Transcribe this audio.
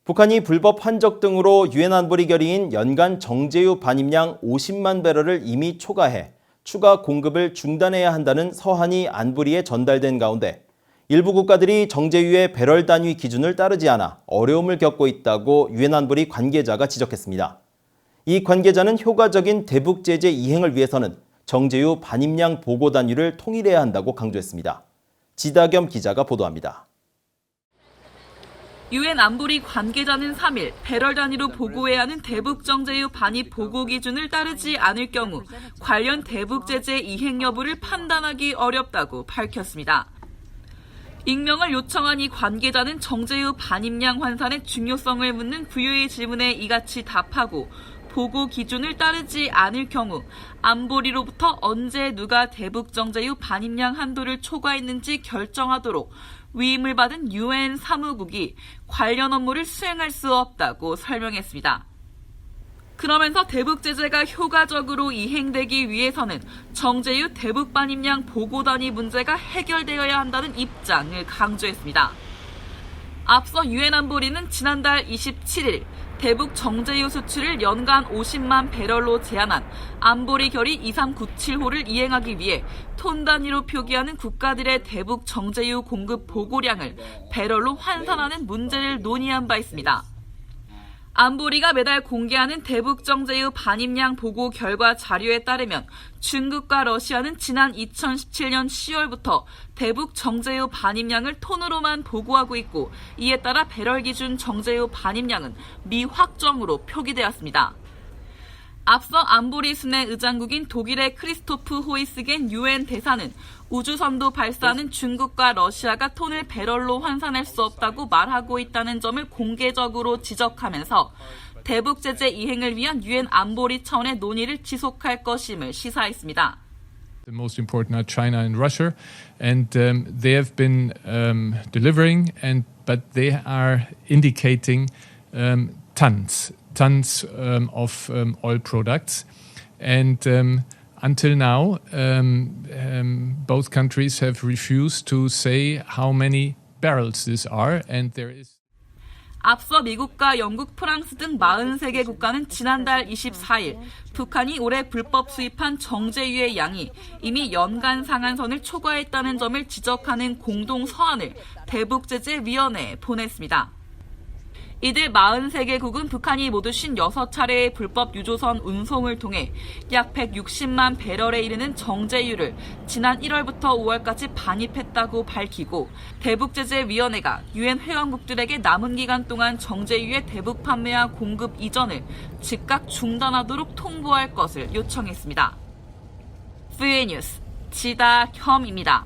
북한이 불법 환적 등으로 유엔 안보리 결의인 연간 정제유 반입량 50만 배럴을 이미 초과해 추가 공급을 중단해야 한다는 서한이 안보리에 전달된 가운데 일부 국가들이 정제유의 배럴 단위 기준을 따르지 않아 어려움을 겪고 있다고 유엔 안보리 관계자가 지적했습니다. 이 관계자는 효과적인 대북 제재 이행을 위해서는 정제유 반입량 보고 단위를 통일해야 한다고 강조했습니다. 지다겸 기자가 보도합니다. 유엔 안보리 관계자는 3일 배럴 단위로 보고해야 하는 대북 정제유 반입 보고 기준을 따르지 않을 경우 관련 대북 제재 이행 여부를 판단하기 어렵다고 밝혔습니다. 익명을 요청한 이 관계자는 정제유 반입량 환산의 중요성을 묻는 부유의 질문에 이같이 답하고 보고 기준을 따르지 않을 경우 안보리로부터 언제 누가 대북 정제유 반입량 한도를 초과했는지 결정하도록 위임을 받은 유엔 사무국이 관련 업무를 수행할 수 없다고 설명했습니다. 그러면서 대북 제재가 효과적으로 이행되기 위해서는 정제유 대북 반입량 보고 단위 문제가 해결되어야 한다는 입장을 강조했습니다. 앞서 유엔 안보리는 지난달 27일 대북 정제유 수출을 연간 50만 배럴로 제한한 안보리 결의 2397호를 이행하기 위해 톤 단위로 표기하는 국가들의 대북 정제유 공급 보고량을 배럴로 환산하는 문제를 논의한 바 있습니다. 안보리가 매달 공개하는 대북 정제유 반입량 보고 결과 자료에 따르면 중국과 러시아는 지난 2017년 10월부터 대북 정제유 반입량을 톤으로만 보고하고 있고 이에 따라 배럴 기준 정제유 반입량은 미확정으로 표기되었습니다. 앞서 안보리 순회 의장국인 독일의 크리스토프 호이스겐 유엔 대사는 우주선도 발사하는 중국과 러시아가 톤을 배럴로 환산할 수 없다고 말하고 있다는 점을 공개적으로 지적하면서 대북 제재 이행을 위한 유엔 안보리 차원의 논의를 지속할 것임을 시사했습니다. The most important are China and Russia, and they have been delivering, but they are indicating tons of oil products, and until now, both countries have refused to say how many barrels these are, and there is. 앞서 미국과 영국, 프랑스 등 43개 국가는 지난달 24일 북한이 올해 불법 수입한 정제유의 양이 이미 연간 상한선을 초과했다는 점을 지적하는 공동 서한을 대북제재위원회에 보냈습니다. 이들 43개국은 북한이 모두 56차례의 불법 유조선 운송을 통해 약 160만 배럴에 이르는 정제유를 지난 1월부터 5월까지 반입했다고 밝히고 대북제재위원회가 유엔 회원국들에게 남은 기간 동안 정제유의 대북 판매와 공급 이전을 즉각 중단하도록 통보할 것을 요청했습니다. VA 뉴스 지다겸입니다.